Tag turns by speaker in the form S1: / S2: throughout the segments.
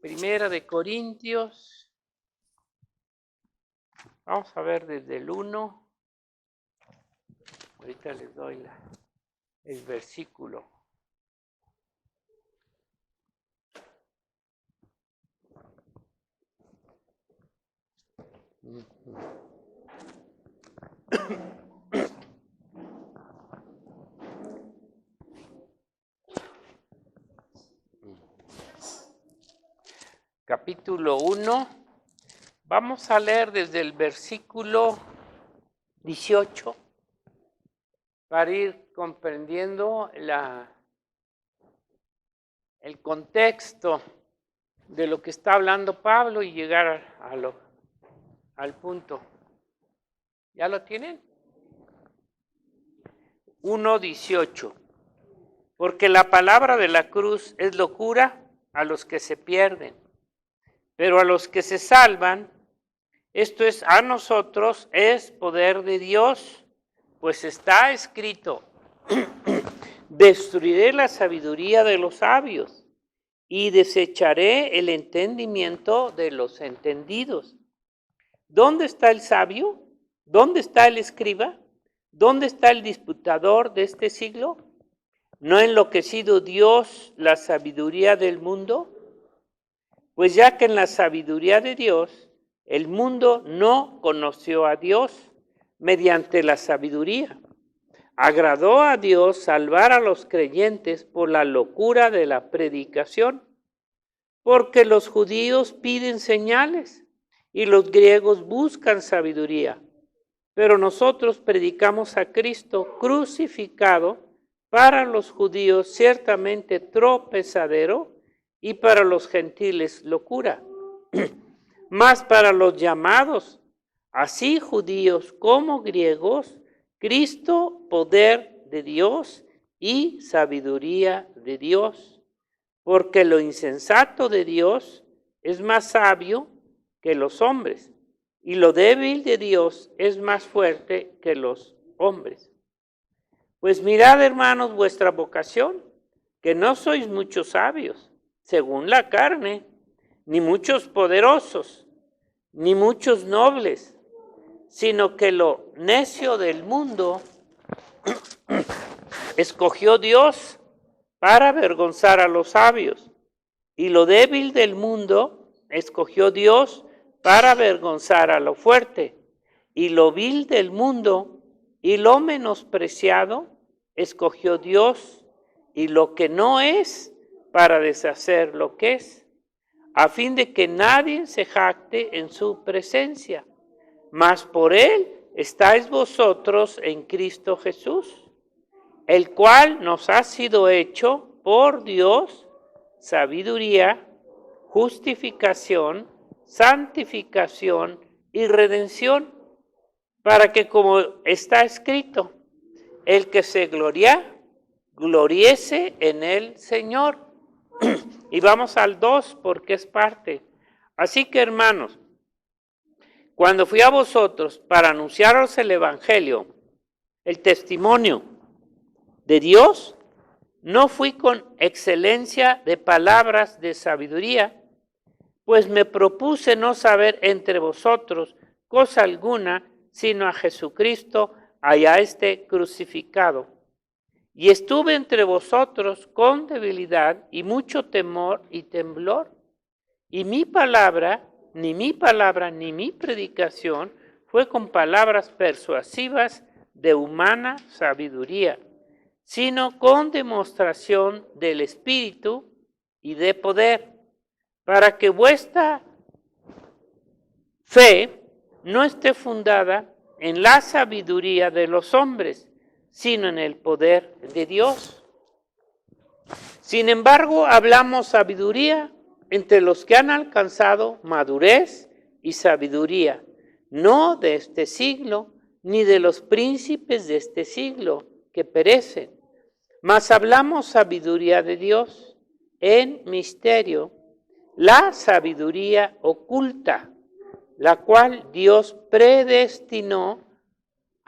S1: Primera de Corintios. Vamos a ver desde el 1. Ahorita les doy el versículo. Capítulo 1. Vamos a leer desde el versículo 18 para ir comprendiendo el contexto de lo que está hablando Pablo y llegar al punto. ¿Ya lo tienen? 1:18. Porque la palabra de la cruz es locura a los que se pierden, pero a los que se salvan, esto es, a nosotros, es poder de Dios, pues está escrito, destruiré la sabiduría de los sabios y desecharé el entendimiento de los entendidos. ¿Dónde está el sabio? ¿Dónde está el escriba? ¿Dónde está el disputador de este siglo? ¿No ha enloquecido Dios la sabiduría del mundo? Pues ya que en la sabiduría de Dios, el mundo no conoció a Dios mediante la sabiduría. Agradó a Dios salvar a los creyentes por la locura de la predicación, porque los judíos piden señales y los griegos buscan sabiduría. Pero nosotros predicamos a Cristo crucificado, para los judíos ciertamente tropezadero y para los gentiles locura. Mas para los llamados, así judíos como griegos, Cristo poder de Dios y sabiduría de Dios. Porque lo insensato de Dios es más sabio que los hombres, y lo débil de Dios es más fuerte que los hombres. Pues mirad, hermanos, vuestra vocación, que no sois muchos sabios, según la carne, ni muchos poderosos, ni muchos nobles, sino que lo necio del mundo escogió Dios para avergonzar a los sabios, y lo débil del mundo escogió Dios para avergonzar a lo fuerte, y lo vil del mundo y lo menospreciado escogió Dios, y lo que no es para deshacer lo que es, a fin de que nadie se jacte en su presencia. Mas por él estáis vosotros en Cristo Jesús, el cual nos ha sido hecho por Dios sabiduría, justificación, santificación y redención, para que, como está escrito, el que se gloria, gloriese en el Señor. Y vamos al 2 porque es parte. Así que, hermanos, cuando fui a vosotros para anunciaros el evangelio, el testimonio de Dios, no fui con excelencia de palabras de sabiduría, pues me propuse no saber entre vosotros cosa alguna, sino a Jesucristo y a este crucificado. Y estuve entre vosotros con debilidad y mucho temor y temblor. Y mi palabra, ni mi predicación fue con palabras persuasivas de humana sabiduría, sino con demostración del Espíritu y de poder, para que vuestra fe no esté fundada en la sabiduría de los hombres, sino en el poder de Dios. Sin embargo, hablamos sabiduría entre los que han alcanzado madurez y sabiduría, no de este siglo, ni de los príncipes de este siglo que perecen, mas hablamos sabiduría de Dios en misterio, la sabiduría oculta, la cual Dios predestinó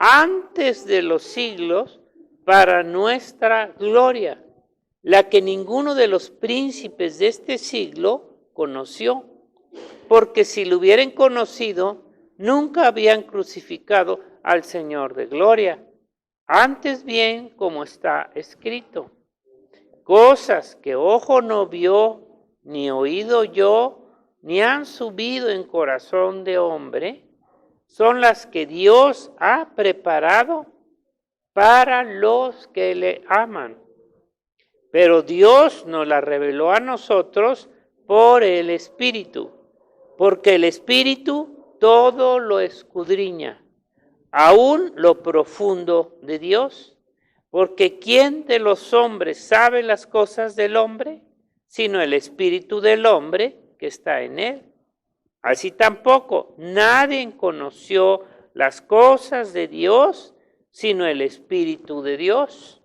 S1: antes de los siglos para nuestra gloria, la que ninguno de los príncipes de este siglo conoció, porque si lo hubieran conocido, nunca habían crucificado al Señor de gloria. Antes bien, como está escrito, cosas que ojo no vio, ni oído yo, ni han subido en corazón de hombre, son las que Dios ha preparado para los que le aman. Pero Dios nos la reveló a nosotros por el Espíritu, porque el Espíritu todo lo escudriña, aún lo profundo de Dios. Porque ¿quién de los hombres sabe las cosas del hombre, sino el Espíritu del hombre que está en él? Así tampoco nadie conoció las cosas de Dios, sino el Espíritu de Dios.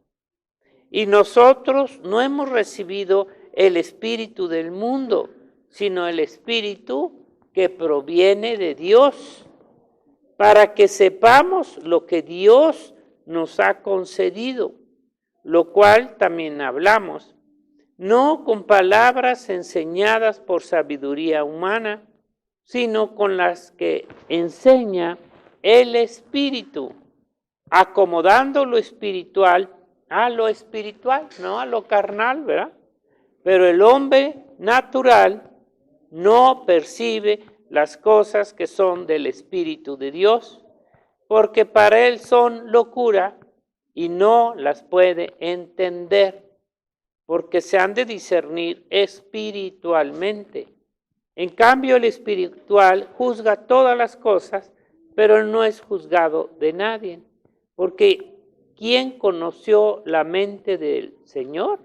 S1: Y nosotros no hemos recibido el espíritu del mundo, sino el Espíritu que proviene de Dios, para que sepamos lo que Dios nos ha concedido, lo cual también hablamos, no con palabras enseñadas por sabiduría humana, sino con las que enseña el Espíritu, acomodando lo espiritual a lo espiritual, no a lo carnal, ¿verdad? Pero el hombre natural no percibe las cosas que son del Espíritu de Dios, porque para él son locura y no las puede entender, porque se han de discernir espiritualmente. En cambio, el espiritual juzga todas las cosas, pero no es juzgado de nadie, porque ¿quién conoció la mente del Señor?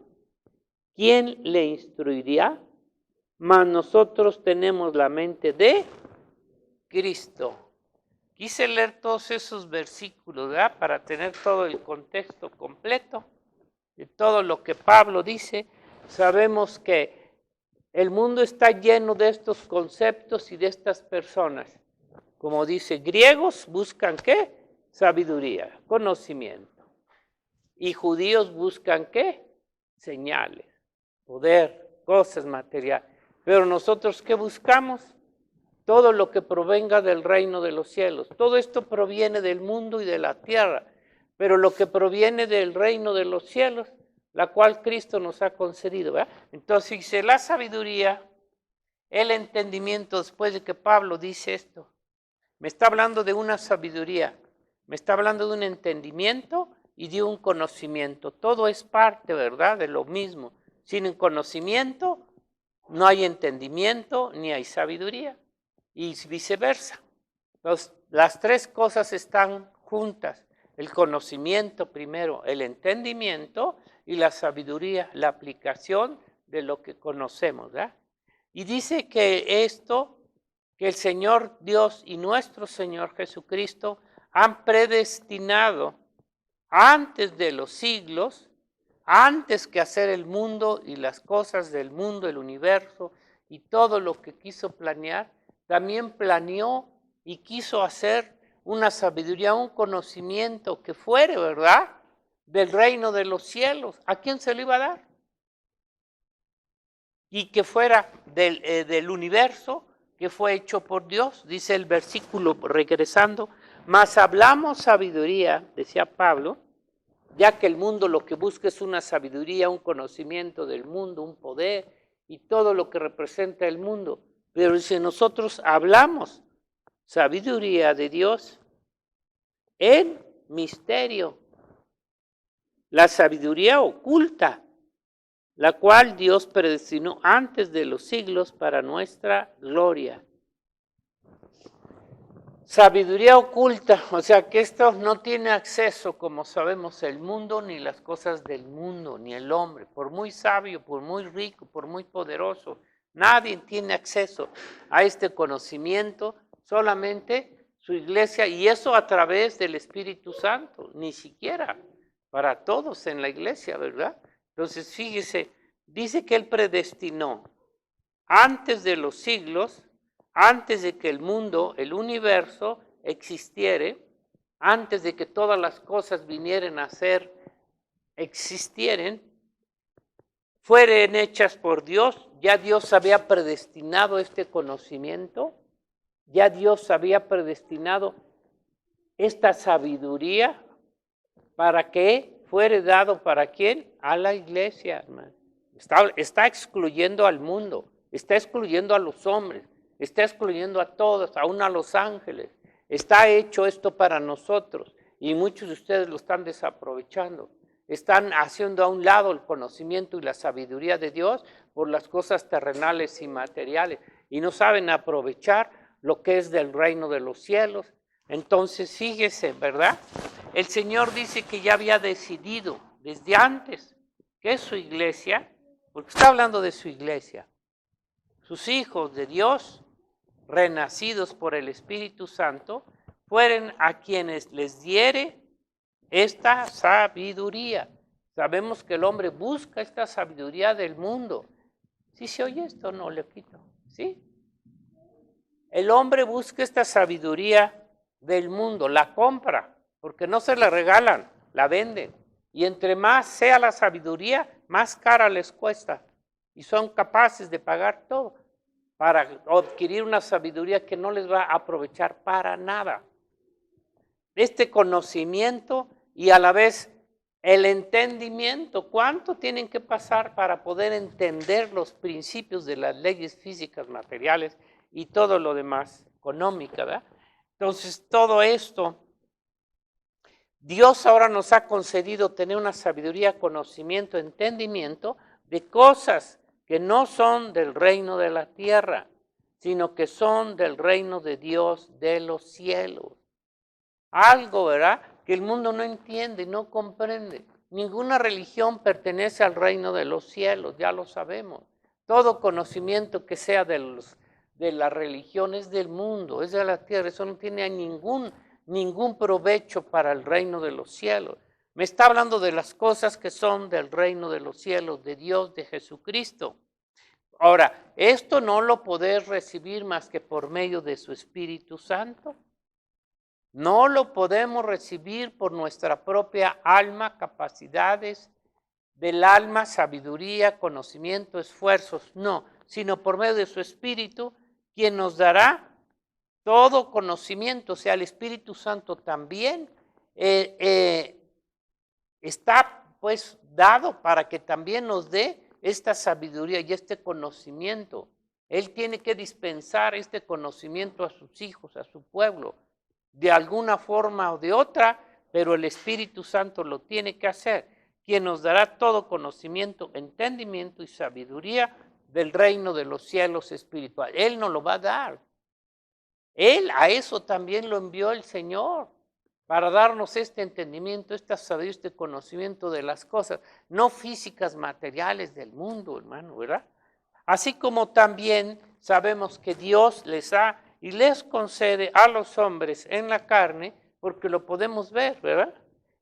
S1: ¿Quién le instruiría? Mas nosotros tenemos la mente de Cristo. Quise leer todos esos versículos, ¿verdad? Para tener todo el contexto completo de todo lo que Pablo dice. Sabemos que el mundo está lleno de estos conceptos y de estas personas. Como dice, griegos buscan ¿qué? Sabiduría, conocimiento. Y judíos buscan ¿qué? Señales, poder, cosas materiales. Pero nosotros ¿qué buscamos? Todo lo que provenga del reino de los cielos. Todo esto proviene del mundo y de la tierra, pero lo que proviene del reino de los cielos, la cual Cristo nos ha concedido, ¿verdad? Entonces dice la sabiduría, el entendimiento, después de que Pablo dice esto, me está hablando de una sabiduría, me está hablando de un entendimiento y de un conocimiento. Todo es parte, ¿verdad?, de lo mismo. Sin conocimiento no hay entendimiento ni hay sabiduría. Y viceversa. Las tres cosas están juntas. El conocimiento primero, el entendimiento y la sabiduría, la aplicación de lo que conocemos, ¿verdad? Y dice que esto, que el Señor Dios y nuestro Señor Jesucristo han predestinado antes de los siglos, antes que hacer el mundo y las cosas del mundo, el universo y todo lo que quiso planear, también planeó y quiso hacer una sabiduría, un conocimiento que fuere, ¿verdad?, del reino de los cielos. ¿A quién se lo iba a dar? Y que fuera del universo que fue hecho por Dios, dice el versículo regresando, mas hablamos sabiduría, decía Pablo, ya que el mundo lo que busca es una sabiduría, un conocimiento del mundo, un poder y todo lo que representa el mundo. Pero si nosotros hablamos sabiduría de Dios en misterio, la sabiduría oculta, la cual Dios predestinó antes de los siglos para nuestra gloria. Sabiduría oculta, o sea que esto no tiene acceso, como sabemos, el mundo, ni las cosas del mundo, ni el hombre, por muy sabio, por muy rico, por muy poderoso, nadie tiene acceso a este conocimiento, solamente su iglesia, y eso a través del Espíritu Santo, ni siquiera para todos en la iglesia, ¿verdad? Entonces, fíjese, dice que Él predestinó antes de los siglos, antes de que el mundo, el universo existiere, antes de que todas las cosas vinieran a ser, existieren, fueren hechas por Dios, ya Dios había predestinado este conocimiento, ya Dios había predestinado esta sabiduría para que fuere dado para quién, a la iglesia, hermano. Está excluyendo al mundo, está excluyendo a los hombres, está excluyendo a todos, aún a los ángeles. Está hecho esto para nosotros y muchos de ustedes lo están desaprovechando. Están haciendo a un lado el conocimiento y la sabiduría de Dios por las cosas terrenales y materiales y no saben aprovechar lo que es del reino de los cielos. Entonces, fíjese, ¿verdad? El Señor dice que ya había decidido desde antes que su iglesia, porque está hablando de su iglesia, sus hijos de Dios, renacidos por el Espíritu Santo, fueren a quienes les diere esta sabiduría. Sabemos que el hombre busca esta sabiduría del mundo. ¿Sí se oye esto? No, le quito. ¿Sí? El hombre busca esta sabiduría del mundo, la compra, porque no se la regalan, la venden. Y entre más sea la sabiduría, más cara les cuesta. Y son capaces de pagar todo para adquirir una sabiduría que no les va a aprovechar para nada. Este conocimiento y a la vez el entendimiento, ¿cuánto tienen que pasar para poder entender los principios de las leyes físicas, materiales y todo lo demás, económica, ¿verdad? Entonces, todo esto, Dios ahora nos ha concedido tener una sabiduría, conocimiento, entendimiento de cosas que no son del reino de la tierra, sino que son del reino de Dios de los cielos. Algo, ¿verdad?, que el mundo no entiende, no comprende. Ninguna religión pertenece al reino de los cielos, ya lo sabemos. Todo conocimiento que sea de la religión es del mundo, es de la tierra, eso no tiene ningún provecho para el reino de los cielos. Me está hablando de las cosas que son del reino de los cielos, de Dios, de Jesucristo. Ahora, esto no lo podés recibir más que por medio de su Espíritu Santo. No lo podemos recibir por nuestra propia alma, capacidades del alma, sabiduría, conocimiento, esfuerzos, no, sino por medio de su Espíritu, quien nos dará todo conocimiento. O sea, el Espíritu Santo también está pues dado para que también nos dé esta sabiduría y este conocimiento. Él tiene que dispensar este conocimiento a sus hijos, a su pueblo, de alguna forma o de otra, pero el Espíritu Santo lo tiene que hacer, quien nos dará todo conocimiento, entendimiento y sabiduría del reino de los cielos espirituales. Él nos lo va a dar. Él a eso también lo envió el Señor, para darnos este entendimiento, esta sabiduría, este conocimiento de las cosas, no físicas, materiales del mundo, hermano, ¿verdad? Así como también sabemos que Dios les ha y les concede a los hombres en la carne, porque lo podemos ver, ¿verdad?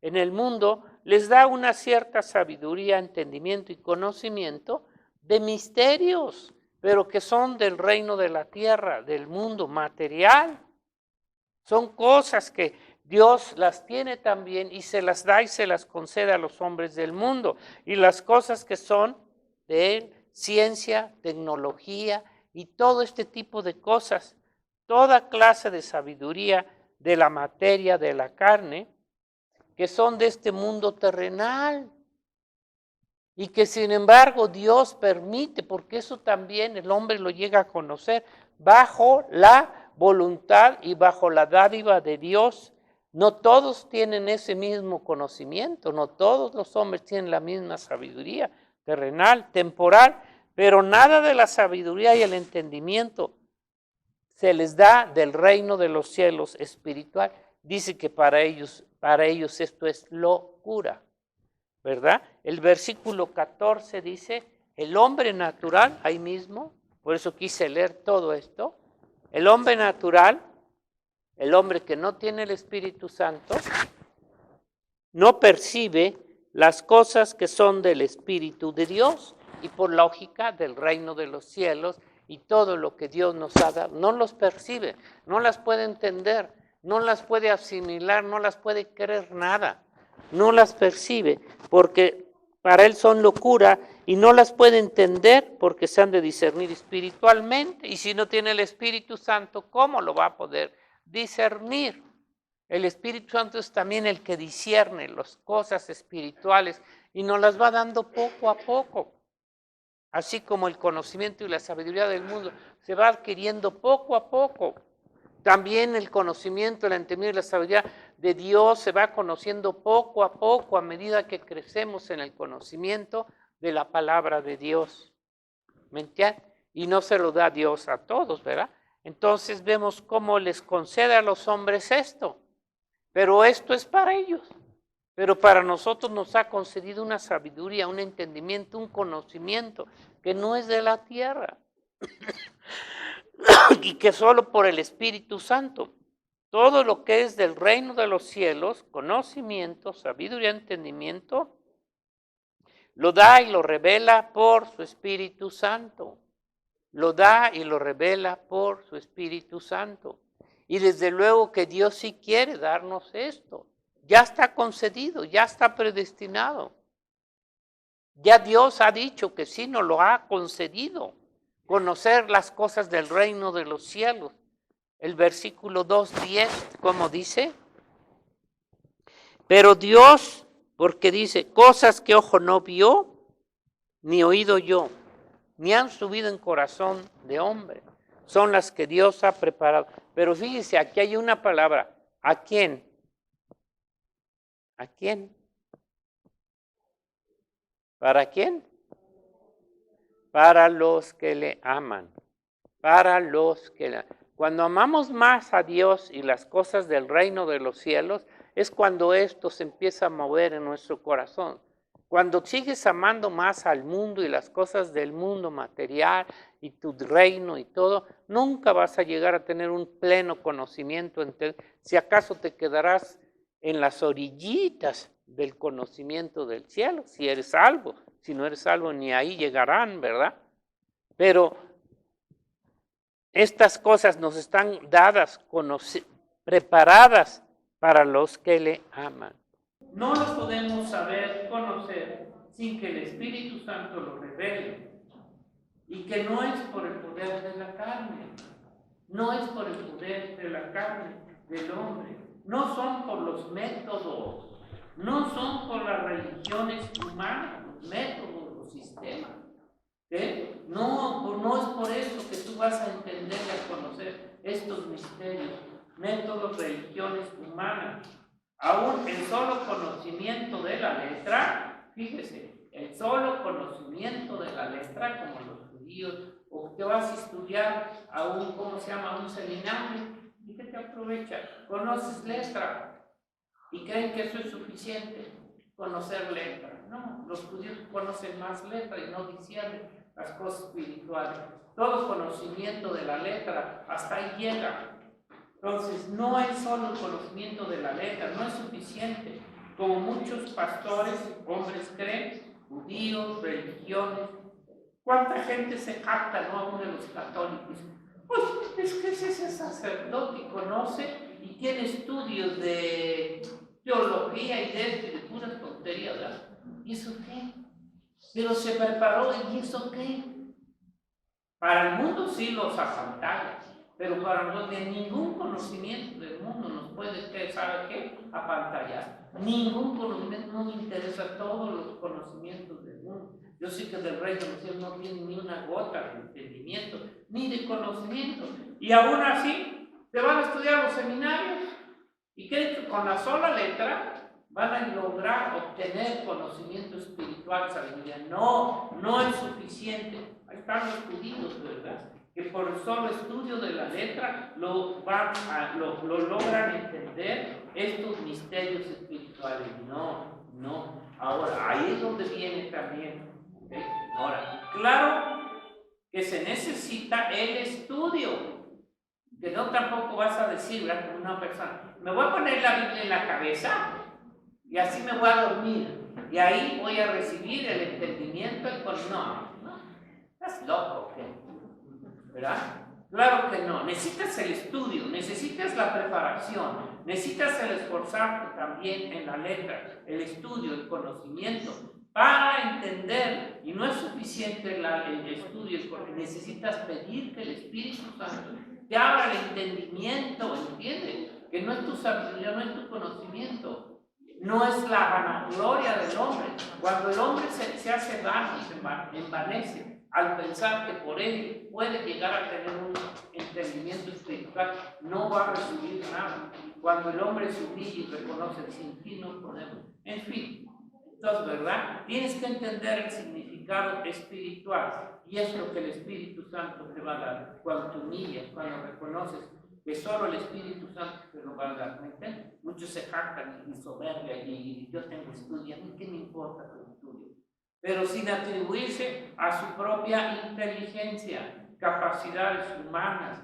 S1: En el mundo les da una cierta sabiduría, entendimiento y conocimiento de misterios, pero que son del reino de la tierra, del mundo material. Son cosas que Dios las tiene también y se las da y se las concede a los hombres del mundo. Y las cosas que son de Él, ciencia, tecnología y todo este tipo de cosas, toda clase de sabiduría de la materia, de la carne, que son de este mundo terrenal y que sin embargo Dios permite, porque eso también el hombre lo llega a conocer, bajo la voluntad y bajo la dádiva de Dios. No todos tienen ese mismo conocimiento, no todos los hombres tienen la misma sabiduría terrenal, temporal, pero nada de la sabiduría y el entendimiento se les da del reino de los cielos espiritual. Dice que para ellos esto es locura, ¿verdad? El versículo 14 dice, el hombre natural, ahí mismo, por eso quise leer todo esto, el hombre natural, el hombre que no tiene el Espíritu Santo, no percibe las cosas que son del Espíritu de Dios y por lógica del reino de los cielos y todo lo que Dios nos ha dado, no los percibe, no las puede entender, no las puede asimilar, no las puede creer nada, no las percibe, porque para él son locura y no las puede entender porque se han de discernir espiritualmente. Y si no tiene el Espíritu Santo, ¿cómo lo va a poder discernir? El Espíritu Santo es también el que discierne las cosas espirituales y nos las va dando poco a poco. Así como el conocimiento y la sabiduría del mundo se va adquiriendo poco a poco. También el conocimiento, el entendimiento y la sabiduría de Dios se va conociendo poco a poco a medida que crecemos en el conocimiento de la palabra de Dios. ¿Me entiendes? Y no se lo da Dios a todos, ¿verdad? Entonces vemos cómo les concede a los hombres esto. Pero esto es para ellos. Pero para nosotros nos ha concedido una sabiduría, un entendimiento, un conocimiento que no es de la tierra. Y que solo por el Espíritu Santo, todo lo que es del reino de los cielos, conocimiento, sabiduría, entendimiento, lo da y lo revela por su Espíritu Santo. Lo da y lo revela por su Espíritu Santo. Y desde luego que Dios sí quiere darnos esto. Ya está concedido, ya está predestinado. Ya Dios ha dicho que sí nos lo ha concedido. Conocer las cosas del reino de los cielos. El versículo 2:10, ¿cómo dice? Pero Dios, porque dice, cosas que ojo no vio, ni oído yo, ni han subido en corazón de hombre, son las que Dios ha preparado. Pero fíjese, aquí hay una palabra, ¿a quién? ¿A quién? ¿Para quién? Para los que le aman, para los que le aman. Cuando amamos más a Dios y las cosas del reino de los cielos, es cuando esto se empieza a mover en nuestro corazón. Cuando sigues amando más al mundo y las cosas del mundo material y tu reino y todo, nunca vas a llegar a tener un pleno conocimiento. Si acaso te quedarás en las orillitas del conocimiento del cielo, si eres salvo. Si no eres salvo, ni ahí llegarán, ¿verdad? Pero estas cosas nos están dadas, preparadas para los que le aman. No lo podemos saber, conocer, sin que el Espíritu Santo lo revele. Y que no es por el poder de la carne, no es por el poder de la carne del hombre, no son por los métodos, no son por las religiones humanas, los métodos, los sistemas. No es por eso que tú vas a entender y a conocer estos misterios, métodos, religiones humanas. Aún el solo conocimiento de la letra, fíjese, el solo conocimiento de la letra, como los judíos, o que vas a estudiar a un, ¿cómo se llama?, un seminario, ¿y qué te aprovecha? Conoces letra y creen que eso es suficiente, conocer letra. No, los judíos conocen más letra y no disciernen las cosas espirituales. Todo conocimiento de la letra hasta ahí llega. Entonces, no es solo el conocimiento de la letra, no es suficiente. Como muchos pastores, hombres creen, judíos, religiones. ¿Cuánta gente se capta, no, aún de los católicos? Pues es que ese sacerdote conoce y tiene estudios de teología y de esto y de puras tonterías, ¿verdad? ¿Y eso qué? Pero se preparó, ¿y eso qué? Para el mundo sí los apantalla, pero para nosotros de ningún conocimiento del mundo nos puede, ¿sabe qué? Apantallar. Ningún conocimiento, no me interesa todos los conocimientos del mundo. Yo sé que del reino de los cielos no tiene ni una gota de entendimiento, ni de conocimiento. Y aún así, se van a estudiar los seminarios y creen que con la sola letra van a lograr obtener conocimiento espiritual, sabiduría. No, no es suficiente. Ahí están los judíos, ¿verdad? Que por el solo estudio de la letra lo logran entender estos misterios espirituales. No. Ahora, ahí es donde viene también. ¿Okay? Ahora, claro que se necesita el estudio. Que no tampoco vas a decir, ¿verdad? Como una persona, me voy a poner la Biblia en la cabeza y así me voy a dormir. Y ahí voy a recibir el entendimiento. No. ¿Estás loco o qué? ¿Verdad? Claro que no. Necesitas el estudio, necesitas la preparación, necesitas el esforzarte también en la letra, el estudio, el conocimiento. para entender, y no es suficiente el estudio, porque necesitas pedir que el Espíritu Santo te abra el entendimiento, ¿entiendes? Que no es tu sabiduría, no es tu conocimiento, no es la vanagloria del hombre. Cuando el hombre se hace vano y se envanece al pensar que por él puede llegar a tener un entendimiento espiritual, no va a recibir nada. Cuando el hombre se humilla y reconoce, sin ti no podemos. En fin, entonces, ¿verdad? Tienes que entender el significado espiritual, y es lo que el Espíritu Santo te va a dar cuando te humillas, cuando reconoces que solo el Espíritu Santo te lo va a dar. ¿Me entiendes? Muchos se jactan y soberbia y yo tengo estudio, a mí qué me importa tu estudio, pero sin atribuirse a su propia inteligencia, capacidades humanas,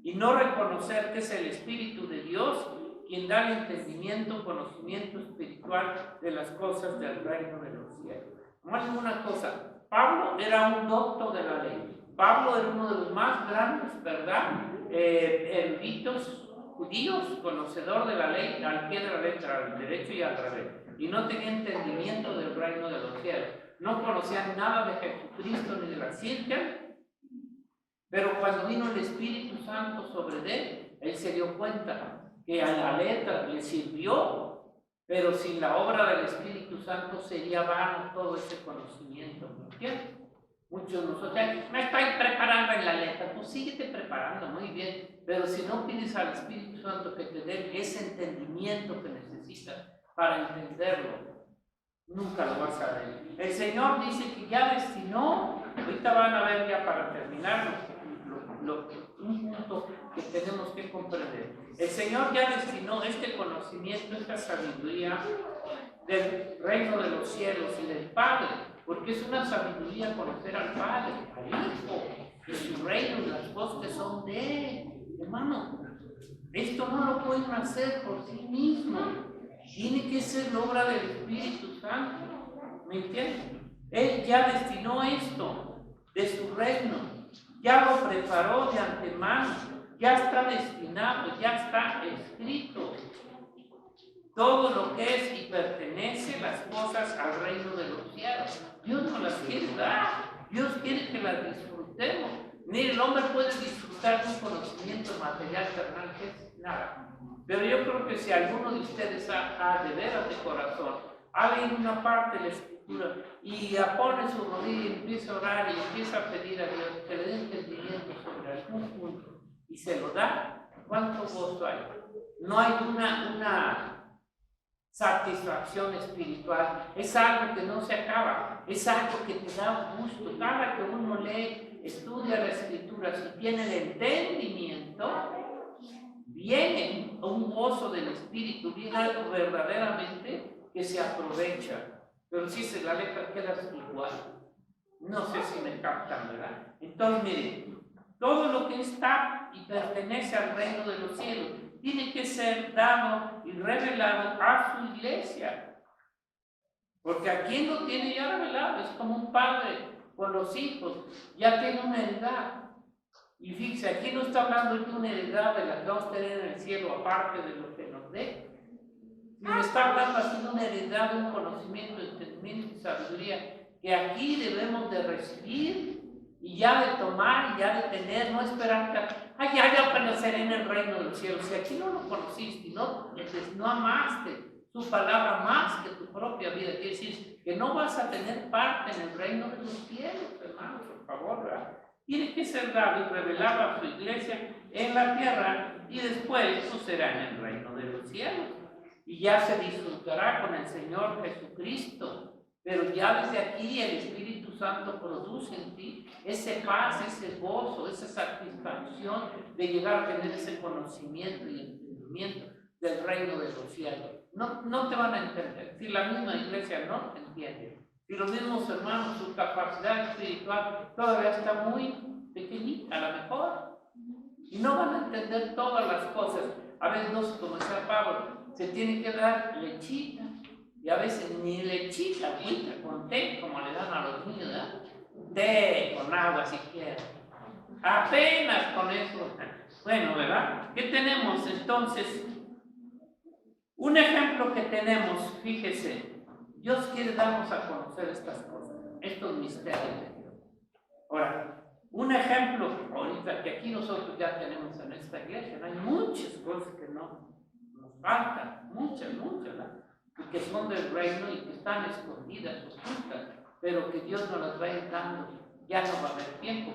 S1: y no reconocer que es el Espíritu de Dios quien da el entendimiento, conocimiento espiritual de las cosas del reino de los cielos. No hay una cosa, Pablo era un doctor de la ley. Pablo era uno de los más grandes, ¿verdad? Eruditos judíos, conocedor de la ley, al pie de la letra, al derecho y al revés. Y no tenía entendimiento del reino de los cielos. No conocía nada de Jesucristo ni de la ciencia. Pero cuando vino el Espíritu Santo sobre él se dio cuenta que a la letra le sirvió, pero sin la obra del Espíritu Santo sería vano todo ese conocimiento. ¿Me entiendes? Muchos de nosotros, me estoy preparando en la letra, pues síguete preparando, muy bien, pero si no pides al Espíritu Santo que te dé ese entendimiento que necesitas para entenderlo, nunca lo vas a ver. El Señor dice que ya destinó, ahorita van a ver ya para terminar un punto que tenemos que comprender. El Señor ya destinó este conocimiento, esta sabiduría del reino de los cielos y del Padre, porque es una sabiduría conocer al Padre, al Hijo, de su reino y las cosas que son de Él. Hermano, esto no lo pueden hacer por sí mismos, tiene que ser obra del Espíritu Santo. ¿Me entiendes? Él ya destinó esto de su reino, ya lo preparó de antemano, ya está destinado, ya está escrito. Todo lo que es y pertenece las cosas al reino de los cielos. Dios nos las quiere dar, Dios quiere que las disfrutemos. Ni el hombre puede disfrutar de un conocimiento material terrenal que es nada. Pero yo creo que si alguno de ustedes ha de veras de corazón, ha leído una parte de la Escritura y pone su rodilla y empieza a orar y empieza a pedir a Dios que le dé entendimiento sobre algún punto y se lo da, ¿cuánto gozo hay? No hay una satisfacción espiritual, es algo que no se acaba, es algo que te da gusto. Cada que uno lee, estudia la Escritura, si tiene el entendimiento, viene un gozo del Espíritu, viene algo verdaderamente que se aprovecha. Pero si la letra queda igual, no sé si me captan, ¿verdad? Entonces miren, todo lo que está y pertenece al reino de los cielos tiene que ser dado y revelado a su iglesia, porque a quien lo tiene ya revelado es como un padre con los hijos, ya tiene una heredad. Y fíjense, aquí no está hablando de una heredad de la que vamos a tener en el cielo aparte de lo que nos dé, sino está hablando así de una heredad, de un conocimiento, de entendimiento y sabiduría que aquí debemos de recibir y ya de tomar y ya de tener, no esperar que ya conoceré en el reino de los cielos. Si aquí no lo conociste, no amaste tu palabra más que tu propia vida, quiere decir que no vas a tener parte en el reino de los cielos, hermanos, por favor, ¿verdad? Tiene que ser dado y revelado a su iglesia en la tierra y después eso será en el reino de los cielos. Y ya se disfrutará con el Señor Jesucristo. Pero ya desde aquí el Espíritu Santo produce en ti ese paz, ese gozo, esa satisfacción de llegar a tener ese conocimiento y entendimiento del reino de los cielos. No te van a entender. Si la misma iglesia no te entiende, si los mismos hermanos, su capacidad espiritual todavía está muy pequeñita, a lo mejor, y no van a entender todas las cosas. A veces no sé, como decía Pablo, se tiene que dar lechita, y a veces ni lechita, agüita con té, como le dan a los niños, ¿verdad? Té con agua si quieren. Apenas con eso. Bueno, ¿verdad? ¿Qué tenemos entonces? Un ejemplo que tenemos, fíjese, Dios quiere darnos a conocer estas cosas, estos misterios de Dios. Ahora, un ejemplo, ahorita que aquí nosotros ya tenemos en esta iglesia, ¿no? Hay muchas cosas que nos faltan, muchas, ¿no? Y que son del reino y que están escondidas, ocultas, pero que Dios nos las va a ir dando. Ya no va a haber tiempo,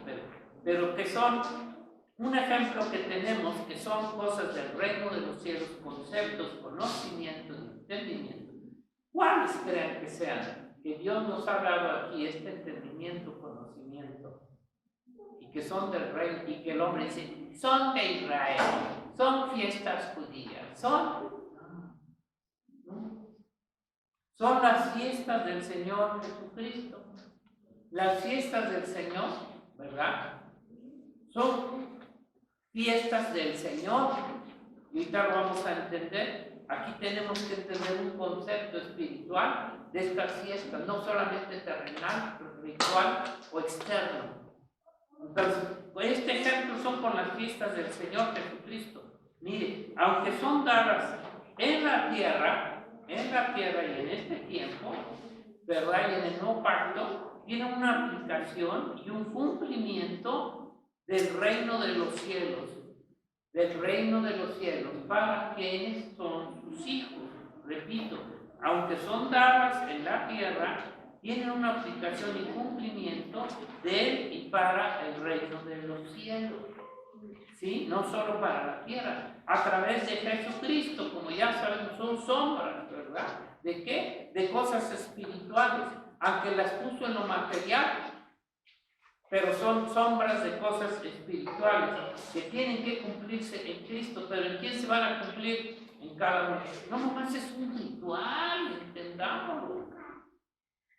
S1: pero que son un ejemplo que tenemos, que son cosas del reino de los cielos, conceptos, conocimientos, entendimiento. ¿Cuáles crean que sean? Que Dios nos ha dado aquí este entendimiento, conocimiento, y que son del reino, y que el hombre dice, son de Israel, son fiestas judías, son las fiestas del Señor Jesucristo. Las fiestas del Señor, ¿verdad? Son fiestas del Señor. Y ahorita lo vamos a entender. Aquí tenemos que entender un concepto espiritual de estas fiestas, no solamente terrenal, ritual o externo. Entonces, este ejemplo son con las fiestas del Señor Jesucristo. Mire, aunque son dadas en la tierra y en este tiempo, ¿verdad? Y en el nuevo pacto, tiene una aplicación y un cumplimiento del reino de los cielos, para quienes son sus hijos. Repito, aunque son dadas en la tierra, tienen una aplicación y cumplimiento de él y para el reino de los cielos. ¿Sí? No solo para la tierra, a través de Jesucristo, como ya sabemos, son sombras, ¿verdad? ¿De qué? De cosas espirituales, aunque las puso en lo material, pero son sombras de cosas espirituales que tienen que cumplirse en Cristo. ¿Pero en quién se van a cumplir? En cada uno. No nomás es un ritual, entendámoslo,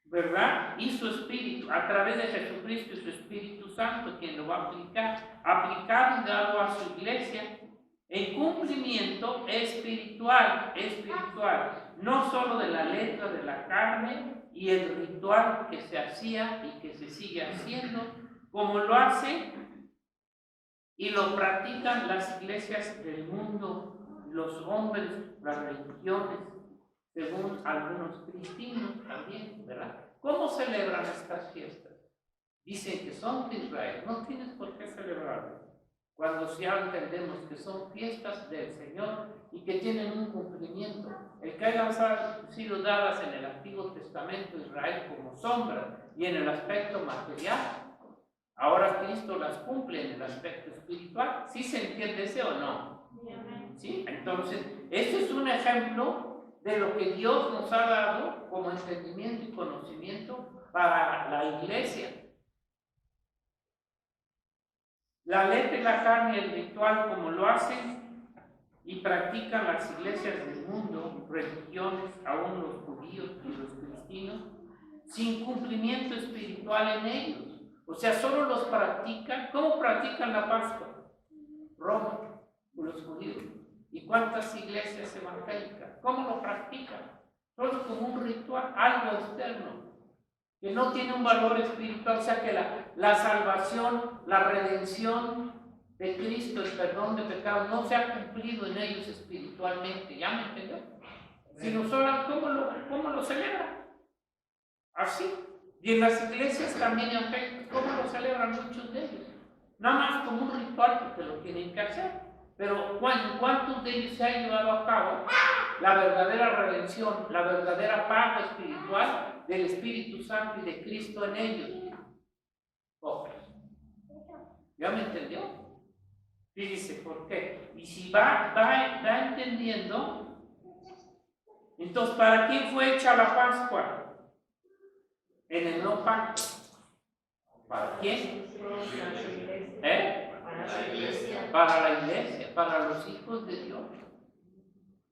S1: ¿verdad? Y su Espíritu, a través de Jesucristo y su Espíritu Santo, quien lo va a aplicado y dado a su iglesia en cumplimiento espiritual, no solo de la letra de la carne y el ritual que se hacía y que se sigue haciendo, como lo hacen y lo practican las iglesias del mundo, los hombres, las religiones, según algunos cristianos también, ¿verdad? ¿Cómo celebran estas fiestas? Dicen que son de Israel, no tienes por qué celebrarlas. Cuando ya entendemos que son fiestas del Señor y que tienen un cumplimiento, el que hayan sido dadas en el Antiguo Testamento de Israel como sombras y en el aspecto material, ahora Cristo las cumple en el aspecto espiritual. ¿Sí se entiende ese o no? ¿Sí? Entonces, este es un ejemplo de lo que Dios nos ha dado como entendimiento y conocimiento para la iglesia. La letra y la carne y el ritual, como lo hacen y practican las iglesias del mundo, religiones, aún los judíos y los cristianos, sin cumplimiento espiritual en ellos. O sea, solo los practican. ¿Cómo practican la Pascua? Roma, los judíos. ¿Y cuántas iglesias evangélicas? ¿Cómo lo practican? Solo como un ritual, algo externo, que no tiene un valor espiritual. O sea que la salvación, la redención de Cristo, el perdón de pecados, no se ha cumplido en ellos espiritualmente. ¿Ya me entendió? Sino solo ¿cómo lo celebran? Así. Y en las iglesias también evangélicas, ¿cómo lo celebran muchos de ellos? Nada más como un ritual porque lo tienen que hacer. Pero ¿cuántos de ellos se ha llevado a cabo la verdadera redención, la verdadera paz espiritual del Espíritu Santo y de Cristo en ellos? Pocos. ¿Ya me entendió? Fíjese, ¿por qué? Y si va entendiendo, entonces, ¿para quién fue hecha la Pascua? En el nuevo pacto. ¿Para quién? Para la iglesia, para los hijos de Dios.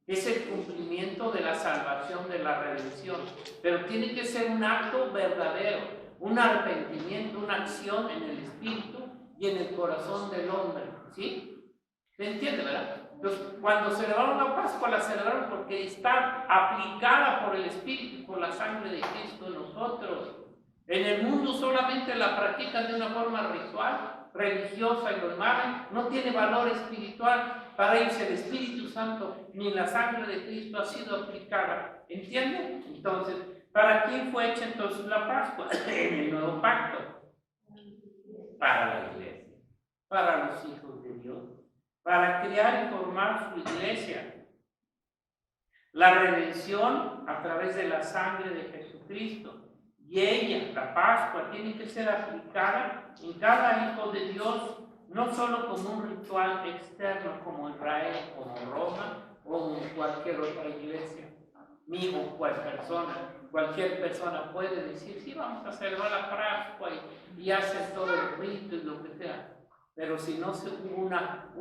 S1: Es el cumplimiento de la salvación, de la redención. Pero tiene que ser un acto verdadero, un arrepentimiento, una acción en el espíritu y en el corazón del hombre. ¿Sí? ¿Se entiende, verdad? Entonces, cuando celebraron la Pascua, la celebraron porque está aplicada por el Espíritu, por la sangre de Cristo en nosotros. En el mundo solamente la practican de una forma ritual, religiosa y normal, no tiene valor espiritual. Para ellos el Espíritu Santo ni la sangre de Cristo ha sido aplicada. ¿Entienden? Entonces, ¿para quién fue hecha entonces la Pascua? En el nuevo pacto. Para la iglesia, para los hijos de Dios, para crear y formar su iglesia. La redención a través de la sangre de Jesucristo. Y ella, la Pascua, tiene que ser aplicada en cada hijo de Dios, no solo como un ritual externo como Israel, como Roma o en cualquier otra iglesia, ni o cualquier persona puede decir, sí, vamos a celebrar la Pascua y hacer todo el rito y lo que sea, pero si no se hubo una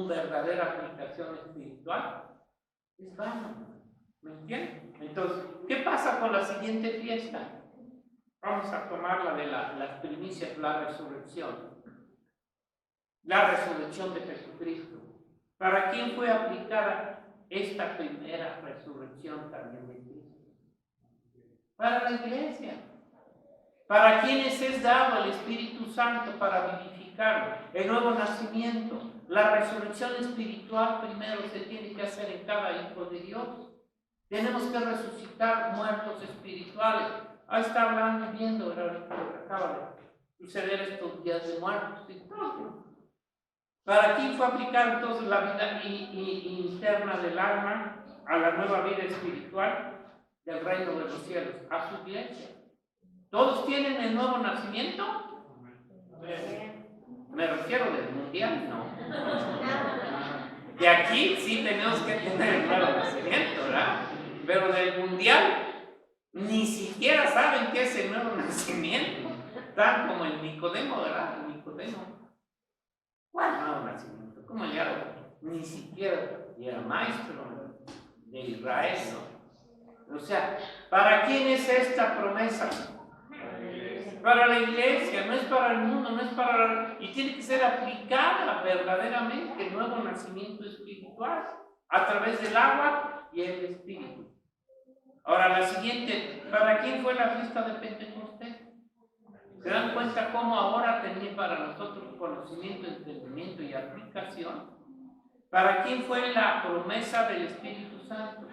S1: verdadera aplicación espiritual, es vano. ¿Me entienden? Entonces, ¿qué pasa con la siguiente fiesta? Vamos a tomar la de las primicias, la resurrección. La resurrección de Jesucristo. ¿Para quién fue aplicada esta primera resurrección también de Cristo? Para la iglesia. ¿Para quienes es dado el Espíritu Santo para vivificarlo? El nuevo nacimiento. La resurrección espiritual primero se tiene que hacer en cada hijo de Dios. Tenemos que resucitar muertos espirituales. Ahí está hablando, viendo lo que acaba de suceder estos días de muertos y todo. ¿Para quién fue aplicada entonces la vida interna del alma a la nueva vida espiritual del reino de los cielos? A su iglesia. ¿Todos tienen el nuevo nacimiento? Me refiero del mundial, no. De aquí sí tenemos que tener el nuevo nacimiento, ¿verdad? Pero del mundial ni siquiera saben qué es el nuevo nacimiento, tal como el Nicodemo, ¿verdad? El Nicodemo. ¿Cuál nuevo nacimiento? ¿Cómo le hago? Ni siquiera, y era maestro de Israel, ¿no? O sea, ¿para quién es esta promesa? Para la iglesia, no es para el mundo, no es para y tiene que ser aplicada verdaderamente el nuevo nacimiento espiritual a través del agua y el espíritu. Ahora la siguiente, ¿para quién fue la fiesta de Pentecostés? ¿Se dan cuenta cómo ahora tiene para nosotros conocimiento, entendimiento y aplicación? ¿Para quién fue la promesa del Espíritu Santo?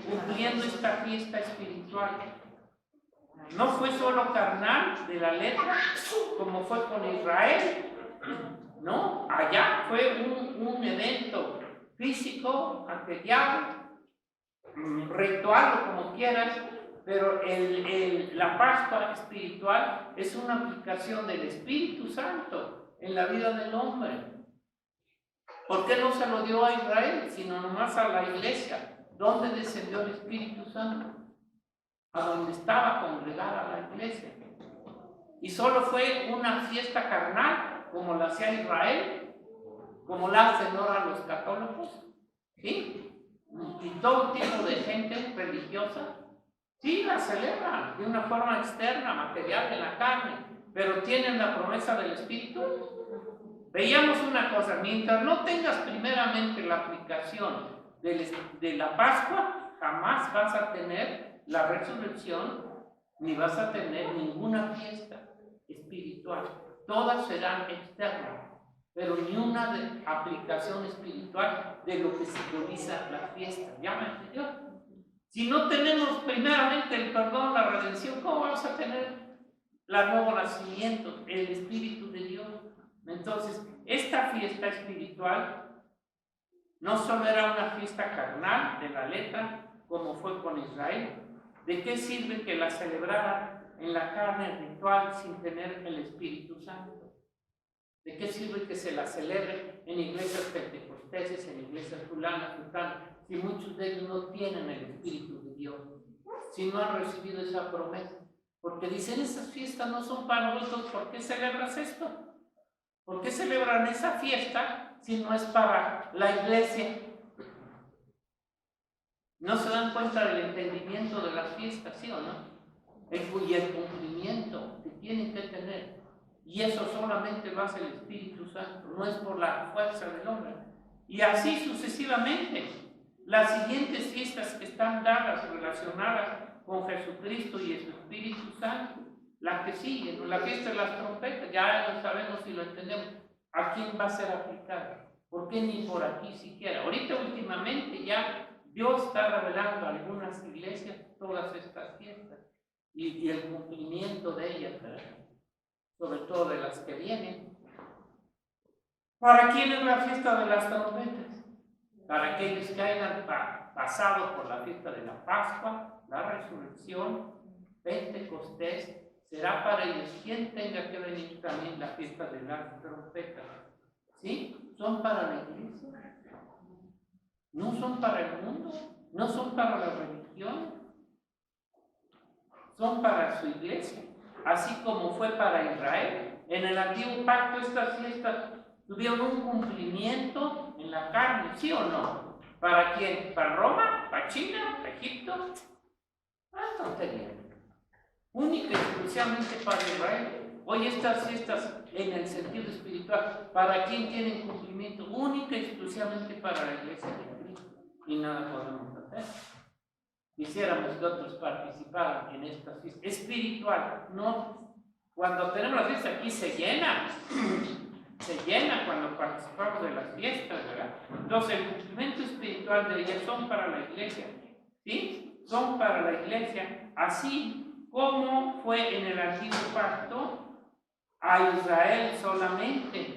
S1: Cumpliendo esta fiesta espiritual. No fue solo carnal de la letra, como fue con Israel. No, allá fue un evento físico, material, ritual o como quieras, pero la Pascua espiritual es una aplicación del Espíritu Santo en la vida del hombre. ¿Por qué no se lo dio a Israel, sino nomás a la iglesia? ¿Dónde descendió el Espíritu Santo? A donde estaba congregada la iglesia. Y solo fue una fiesta carnal, como la hacía Israel, como la hacen ahora los católicos, ¿sí? Y todo tipo de gente religiosa, sí, la celebran de una forma externa, material, en la carne, pero tienen la promesa del Espíritu. Veíamos una cosa, mientras no tengas primeramente la aplicación de la Pascua, jamás vas a tener la resurrección, ni vas a tener ninguna fiesta espiritual. Todas serán externas, pero ni una aplicación espiritual de lo que simboliza la fiesta. ¿Ya me entendió? Si no tenemos primeramente el perdón, la redención, ¿cómo vamos a tener el nuevo nacimiento, el Espíritu de Dios? Entonces, esta fiesta espiritual no solo era una fiesta carnal de la letra, como fue con Israel. ¿De qué sirve que la celebraran en la carne ritual sin tener el Espíritu Santo? ¿De qué sirve que se la celebre en iglesias pentecosteses, en iglesias fulanas, si muchos de ellos no tienen el Espíritu de Dios, si no han recibido esa promesa? Porque dicen, esas fiestas no son para nosotros, ¿por qué celebras esto? ¿Por qué celebran esa fiesta si no es para la iglesia? ¿No se dan cuenta del entendimiento de las fiestas, sí o no? Y el cumplimiento que tienen que tener. Y eso solamente lo hace el Espíritu Santo, no es por la fuerza del hombre. Y así sucesivamente. Las siguientes fiestas que están dadas, relacionadas con Jesucristo y su Espíritu Santo, las que siguen, la fiesta de las trompetas, ya lo sabemos y lo entendemos. ¿A quién va a ser aplicada? ¿Por qué ni por aquí siquiera? Ahorita últimamente ya Dios está revelando a algunas iglesias todas estas fiestas y el cumplimiento de ellas, ¿verdad? Sobre todo de las que vienen. ¿Para quién es la fiesta de las trompetas? Para aquellos que hayan pasado por la fiesta de la Pascua, la Resurrección, Pentecostés, será para ellos quien tenga que venir también la fiesta de las trompetas. ¿Sí? Son para la iglesia. No son para el mundo, no son para la religión, son para su iglesia. Así como fue para Israel. En el antiguo pacto estas fiestas tuvieron un cumplimiento en la carne, ¿sí o no? ¿Para quién? ¿Para Roma? ¿Para China? ¿Para Egipto? Tontería. Única y exclusivamente para Israel. Hoy estas fiestas en el sentido espiritual, ¿para quién tienen cumplimiento? Única y exclusivamente para la iglesia de Cristo. Y nada podemos hacer. Quisiéramos que otros participaran en esta fiesta espiritual. No, cuando tenemos la fiesta aquí se llena cuando participamos de las fiestas, ¿verdad? Entonces el cumplimiento espiritual de ellas son para la iglesia, ¿sí? Son para la iglesia, así como fue en el antiguo pacto a Israel solamente,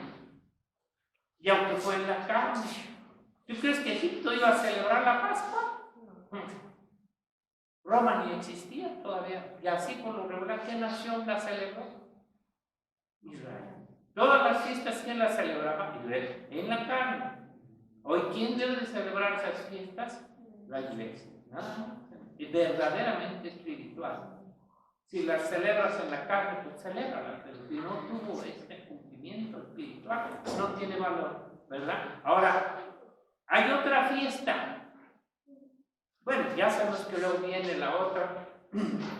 S1: y aunque fue en la carne. ¿Tú crees que Egipto iba a celebrar la Pascua? Roma ni existía todavía, y así por lo regular, ¿qué nación la celebró? Israel. Todas las fiestas, ¿quién las celebraba? Israel, en la carne. Hoy, ¿quién debe de celebrar esas fiestas? La iglesia. Es verdaderamente espiritual. Si las celebras en la carne, pues celébralas, pero si no tuvo este cumplimiento espiritual, no tiene valor, ¿verdad? Ahora, hay otra fiesta. Bueno, ya sabemos que luego viene la otra,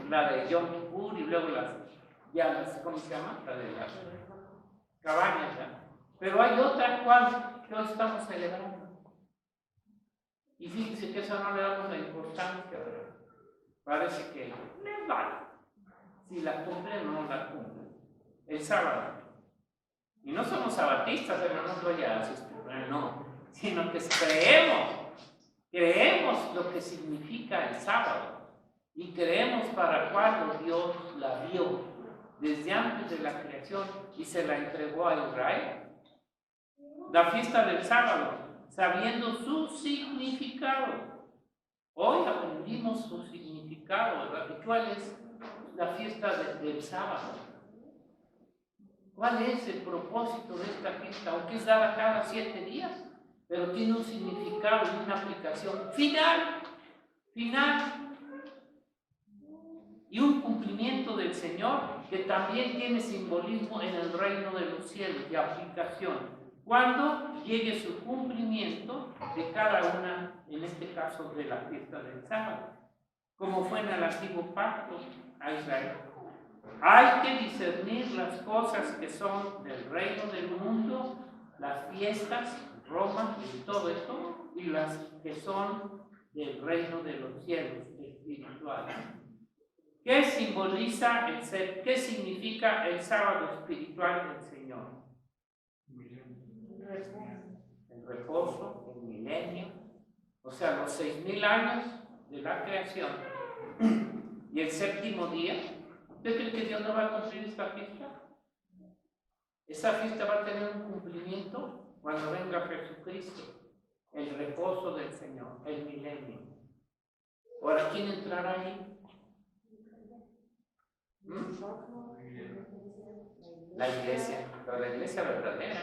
S1: la de Yom Kippur, y luego ¿cómo se llama? La de las cabañas, ¿ya? Pero hay otra cual que hoy estamos celebrando. Y fíjense que eso no le damos la importancia, ¿verdad? Parece que les vale. Si la cumplen o no la cumplen. El sábado. Y no somos sabatistas, hermanos, no, sino que creemos lo que significa el sábado y creemos para cuándo Dios la vio desde antes de la creación y se la entregó a Israel. La fiesta del sábado, sabiendo su significado. Hoy aprendimos su significado, ¿verdad? ¿Y cuál es la fiesta del sábado? ¿Cuál es el propósito de esta fiesta? Aunque es dada cada 7 días, pero tiene un significado y una aplicación final, y un cumplimiento del Señor que también tiene simbolismo en el reino de los cielos y aplicación. Cuando llegue su cumplimiento de cada una, en este caso de la fiesta del sábado, como fue en el antiguo pacto a Israel. Hay que discernir las cosas que son del reino del mundo, las fiestas, Roma y todo esto, y las que son del reino de los cielos espirituales. ¿Qué simboliza qué significa el sábado espiritual del Señor? El reposo, el milenio, o sea, los 6,000 años de la creación y el séptimo día. ¿Usted cree que Dios no va a cumplir esta fiesta? Esa fiesta va a tener un cumplimiento cuando venga Jesucristo, el reposo del Señor, el milenio. Ahora, ¿quién entrará ahí? La iglesia, pero la iglesia verdadera.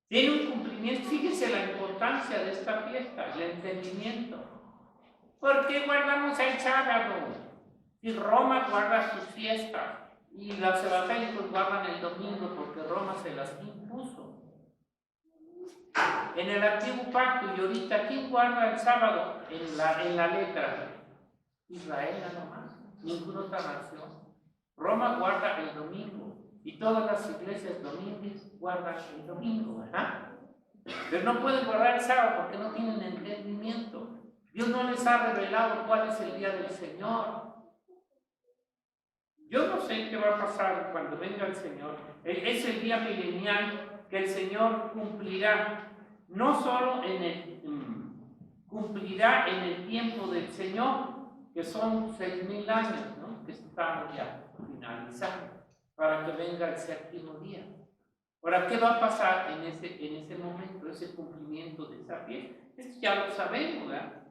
S1: Tiene un cumplimiento. Fíjese la importancia de esta fiesta, el entendimiento. ¿Por qué guardamos el sábado? Si Roma guarda sus fiestas y los evangélicos guardan el domingo porque Roma se las impuso. En el antiguo pacto y ahorita, ¿quién guarda el sábado en la letra? Israel nada más, ninguna otra nación. Roma guarda el domingo y todas las iglesias domingos guardan el domingo, ¿verdad? Pero no pueden guardar el sábado porque no tienen entendimiento. Dios no les ha revelado cuál es el día del Señor. Yo no sé qué va a pasar cuando venga el Señor. Es el día milenial que el Señor cumplirá no solo cumplirá en el tiempo del Señor, que son 6,000 años, ¿no? Que estamos ya finalizando, para que venga el séptimo día. Ahora, ¿qué va a pasar en ese momento, ese cumplimiento de esa fiesta? Esto ya lo sabemos, ¿verdad?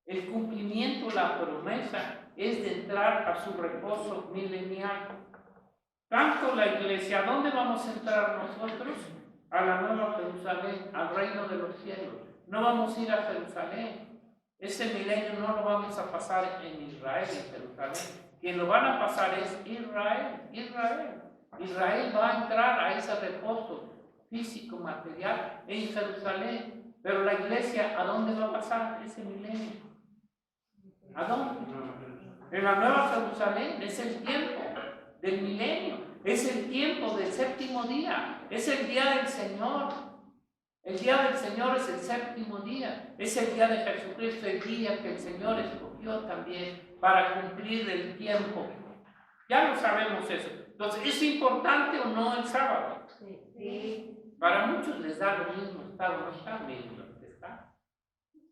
S1: El cumplimiento, la promesa, es de entrar a su reposo milenial. Tanto la iglesia, ¿a dónde vamos a entrar nosotros? A la nueva Jerusalén, al reino de los cielos. No vamos a ir a Jerusalén. Ese milenio no lo vamos a pasar en Israel, en Jerusalén. Quien lo van a pasar es Israel. Israel va a entrar a ese reposo físico, material, en Jerusalén. Pero la iglesia, ¿a dónde va a pasar ese milenio? ¿A dónde? En la nueva Jerusalén. Es el tiempo del milenio, es el tiempo del séptimo día, es el día del Señor. El día del Señor es el séptimo día, es el día de Jesucristo, el día que el Señor escogió también para cumplir el tiempo. Ya lo sabemos eso. Entonces, ¿es importante o no el sábado? Sí. Para muchos les da lo mismo estar o no estar, mismo que está.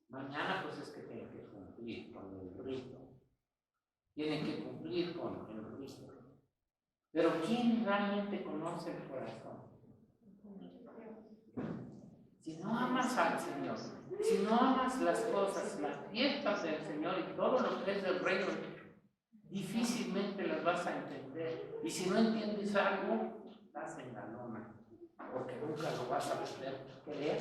S1: Mañana pues es que tienen que cumplir con el rito. Tienen que cumplir con el rito. Pero ¿quién realmente conoce el corazón? Si no amas al Señor, si no amas las cosas, las fiestas del Señor y todo lo que es del reino, difícilmente las vas a entender. Y si no entiendes algo, estás en la lona, porque nunca lo vas a poder creer.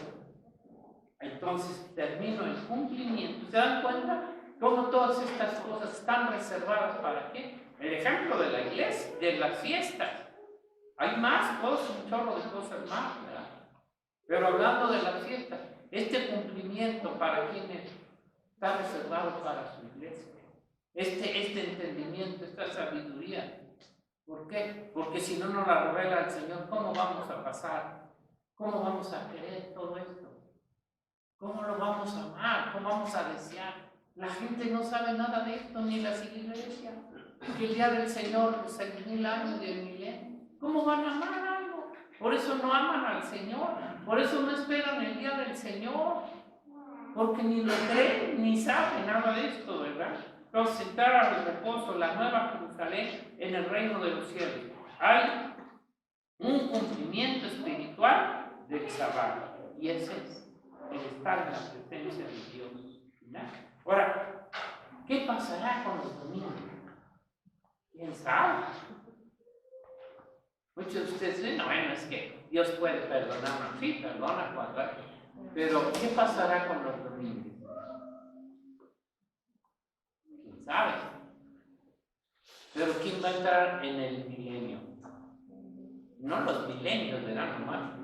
S1: Entonces termino el cumplimiento. ¿Se dan cuenta cómo todas estas cosas están reservadas para qué? El ejemplo de la iglesia, de las fiestas. Hay más cosas, un chorro de cosas más, ¿verdad? Pero hablando de las fiestas, este cumplimiento para quienes está reservado para su iglesia. Este entendimiento, esta sabiduría. ¿Por qué? Porque si no nos la revela el Señor, ¿cómo vamos a pasar? ¿Cómo vamos a querer todo esto? ¿Cómo lo vamos a amar? ¿Cómo vamos a desear? La gente no sabe nada de esto, ni las iglesias. Que el día del Señor, los 6,000 años del milenio, ¿cómo van a amar algo? Por eso no aman al Señor, por eso no esperan el día del Señor, porque ni lo creen, ni saben nada de esto, ¿verdad? Entonces, entrar al reposo, la nueva Jerusalén, en el reino de los cielos. Hay un cumplimiento espiritual del sábado, y ese es el estar en la presencia de Dios, ¿verdad? Ahora, ¿qué pasará con los domingos? ¿Quién sabe? Muchos de ustedes dicen, bueno, es que Dios puede perdonarnos. Sí, perdona cuando hay. Pero, ¿qué pasará con los domingos? ¿Quién sabe? Pero, ¿quién va a entrar en el milenio? No los milenios, ¿verdad? Nomás.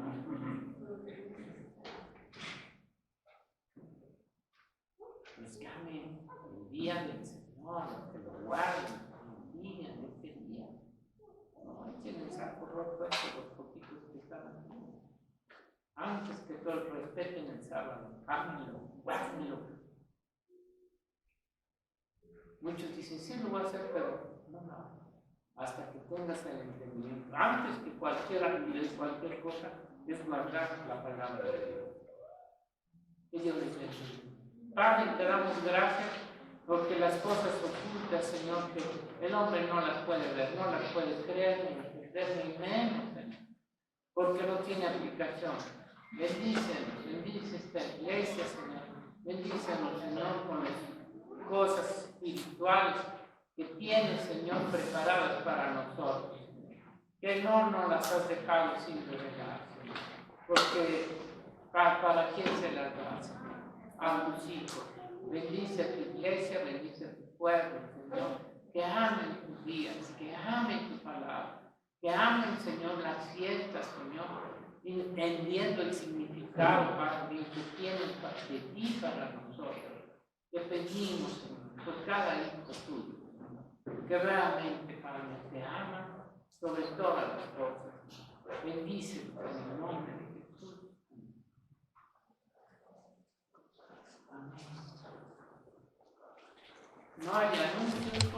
S1: Los que amen el día del Señor, que lo guarden, bendigan este día. No echen el saco roto a los poquitos que están aquí. Antes que todo, respeten el sábado, ámenlo, guárdenlo. Muchos dicen, sí lo voy a hacer, pero no. Hasta que tengas el entendimiento. Antes que cualquier actividad, cualquier cosa, es guardar la palabra de Dios. Que Dios les bendiga. Padre, te damos gracias porque las cosas ocultas, Señor, que el hombre no las puede ver, no las puede creer, ni entender, ni menos, Señor, porque no tiene aplicación. Bendícenos, bendice esta iglesia, Señor. Bendícenos, Señor, con las cosas espirituales que tienes, Señor, preparadas para nosotros. Que no nos las has dejado sin revelar, Señor. Porque para quién se las das, a tus hijos. Bendice a tu iglesia, bendice a tu pueblo, Señor. Que amen tus días, que amen tu palabra, que amen, Señor, las fiestas, Señor, entendiendo el significado, Padre, que tienen de ti para nosotros. Te pedimos, Señor, por cada hijo tuyo, que realmente, Padre, te ama sobre todas las cosas. Bendícelos en el nombre de Jesús. Amén. No hay anuncio.